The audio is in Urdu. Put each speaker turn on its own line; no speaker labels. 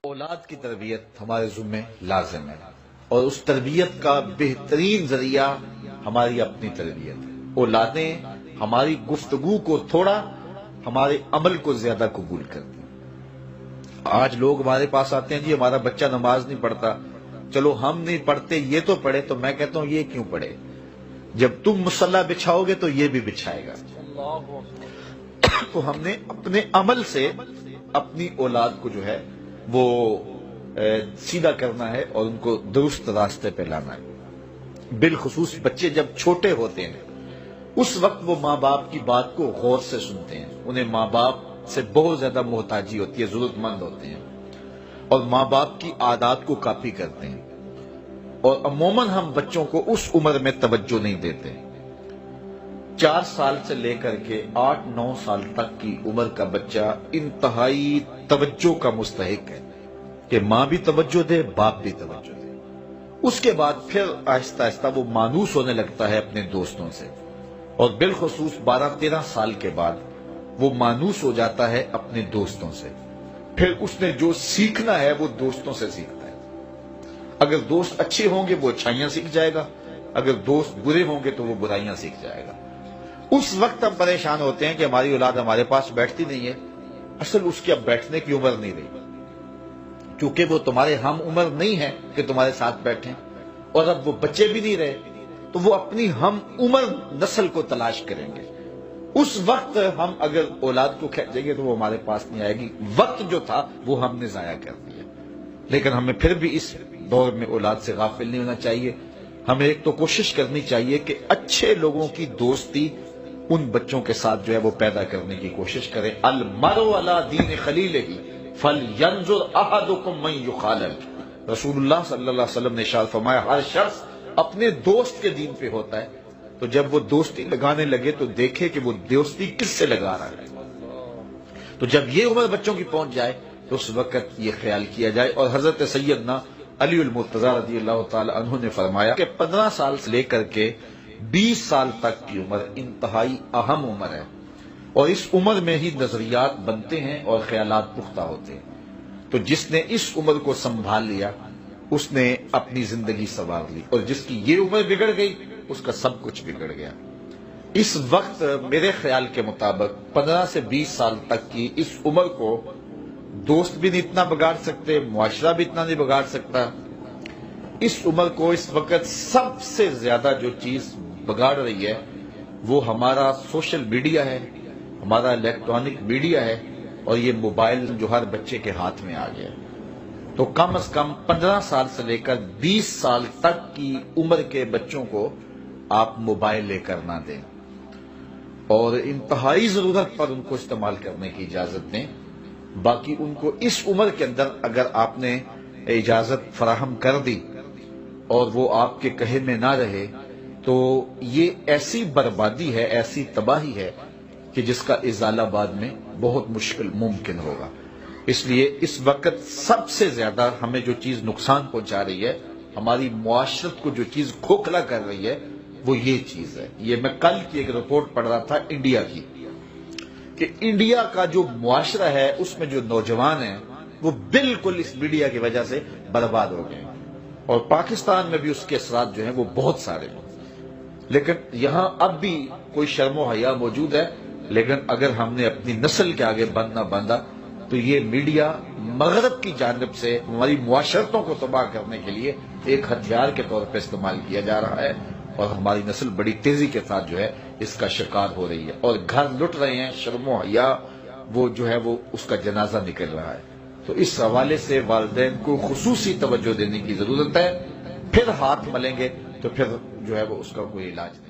اولاد کی تربیت ہمارے ذمہ لازم ہے، اور اس تربیت کا بہترین ذریعہ ہماری اپنی تربیت ہے۔ اولادیں ہماری گفتگو کو تھوڑا، ہمارے عمل کو زیادہ قبول کرتی ہیں۔ آج لوگ ہمارے پاس آتے ہیں، جی ہمارا بچہ نماز نہیں پڑھتا، چلو ہم نہیں پڑھتے یہ تو پڑھے، تو میں کہتا ہوں یہ کیوں پڑھے؟ جب تم مصلی بچھاؤ گے تو یہ بھی بچھائے گا۔ تو ہم نے اپنے عمل سے اپنی اولاد کو جو ہے وہ سیدھا کرنا ہے اور ان کو درست راستے پہ لانا ہے۔ بالخصوص بچے جب چھوٹے ہوتے ہیں اس وقت وہ ماں باپ کی بات کو غور سے سنتے ہیں، انہیں ماں باپ سے بہت زیادہ محتاجی ہوتی ہے، ضرورت مند ہوتے ہیں، اور ماں باپ کی عادات کو کاپی کرتے ہیں۔ اور عموماً ہم بچوں کو اس عمر میں توجہ نہیں دیتے۔ 4 سال سے لے کر کے 8-9 سال تک کی عمر کا بچہ انتہائی توجہ کا مستحق ہے کہ ماں بھی توجہ دے، باپ بھی توجہ دے۔ اس کے بعد پھر آہستہ آہستہ وہ مانوس ہونے لگتا ہے اپنے دوستوں سے، اور بالخصوص 12-13 سال کے بعد وہ مانوس ہو جاتا ہے اپنے دوستوں سے۔ پھر اس نے جو سیکھنا ہے وہ دوستوں سے سیکھتا ہے۔ اگر دوست اچھے ہوں گے وہ اچھائیاں سیکھ جائے گا، اگر دوست برے ہوں گے تو وہ برائیاں سیکھ جائے گا۔ اس وقت ہم پریشان ہوتے ہیں کہ ہماری اولاد ہمارے پاس بیٹھتی نہیں ہے۔ اصل اس کی اب بیٹھنے کی عمر نہیں رہی، کیونکہ وہ تمہارے ہم عمر نہیں ہے کہ تمہارے ساتھ بیٹھیں، اور اب وہ بچے بھی نہیں رہے تو وہ اپنی ہم عمر نسل کو تلاش کریں گے۔ اس وقت ہم اگر اولاد کو کھینچیں گے تو وہ ہمارے پاس نہیں آئے گی۔ وقت جو تھا وہ ہم نے ضائع کر دیا۔ لیکن ہمیں پھر بھی اس دور میں اولاد سے غافل نہیں ہونا چاہیے۔ ہمیں ایک تو کوشش کرنی چاہیے کہ اچھے لوگوں کی دوستی ان بچوں کے ساتھ جو ہے وہ پیدا کرنے کی کوشش کریں۔ المرء علی دین خلیلہ فلینظر احدکم من یخالل، رسول اللہ صلی اللہ علیہ وسلم نے ارشاد فرمایا ہر شخص اپنے دوست کے دین پہ ہوتا ہے، تو جب وہ دوستی لگانے لگے تو دیکھے کہ وہ دوستی کس سے لگا رہا ہے۔ تو جب یہ عمر بچوں کی پہنچ جائے تو اس وقت یہ خیال کیا جائے۔ اور حضرت سیدنا علی المرتضیٰ رضی اللہ تعالی عنہ نے فرمایا کہ 15 سال سے لے کر کے 20 سال تک کی عمر انتہائی اہم عمر ہے، اور اس عمر میں ہی نظریات بنتے ہیں اور خیالات پختہ ہوتے ہیں۔ تو جس نے اس عمر کو سنبھال لیا اس نے اپنی زندگی سنوار لی، اور جس کی یہ عمر بگڑ گئی اس کا سب کچھ بگڑ گیا۔ اس وقت میرے خیال کے مطابق 15 سے 20 سال تک کی اس عمر کو دوست بھی نہیں اتنا بگاڑ سکتے، معاشرہ بھی اتنا نہیں بگاڑ سکتا۔ اس عمر کو اس وقت سب سے زیادہ جو چیز بگاڑ رہی ہے وہ ہمارا سوشل میڈیا ہے، ہمارا الیکٹرانک میڈیا ہے، اور یہ موبائل جو ہر بچے کے ہاتھ میں آ گیا۔ تو کم از کم 15 سال سے لے کر 20 سال تک کی عمر کے بچوں کو آپ موبائل لے کر نہ دیں، اور انتہائی ضرورت پر ان کو استعمال کرنے کی اجازت دیں۔ باقی ان کو اس عمر کے اندر اگر آپ نے اجازت فراہم کر دی اور وہ آپ کے کہے میں نہ رہے تو یہ ایسی بربادی ہے، ایسی تباہی ہے کہ جس کا ازالہ بعد میں بہت مشکل ممکن ہوگا۔ اس لیے اس وقت سب سے زیادہ ہمیں جو چیز نقصان پہنچا رہی ہے، ہماری معاشرت کو جو چیز کھوکھلا کر رہی ہے وہ یہ چیز ہے۔ یہ میں کل کی ایک رپورٹ پڑھ رہا تھا انڈیا کی، کہ انڈیا کا جو معاشرہ ہے اس میں جو نوجوان ہیں وہ بالکل اس میڈیا کی وجہ سے برباد ہو گئے، اور پاکستان میں بھی اس کے اثرات جو ہیں وہ بہت سارے ہیں۔ لیکن یہاں اب بھی کوئی شرم و حیا موجود ہے، لیکن اگر ہم نے اپنی نسل کے آگے بند نہ باندھا تو یہ میڈیا مغرب کی جانب سے ہماری معاشرتوں کو تباہ کرنے کے لیے ایک ہتھیار کے طور پہ استعمال کیا جا رہا ہے، اور ہماری نسل بڑی تیزی کے ساتھ جو ہے اس کا شکار ہو رہی ہے، اور گھر لٹ رہے ہیں، شرم و حیا وہ جو ہے وہ اس کا جنازہ نکل رہا ہے۔ تو اس حوالے سے والدین کو خصوصی توجہ دینے کی ضرورت ہے۔ پھر ہاتھ ملیں گے تو پھر جو ہے وہ اس کا کوئی علاج نہیں۔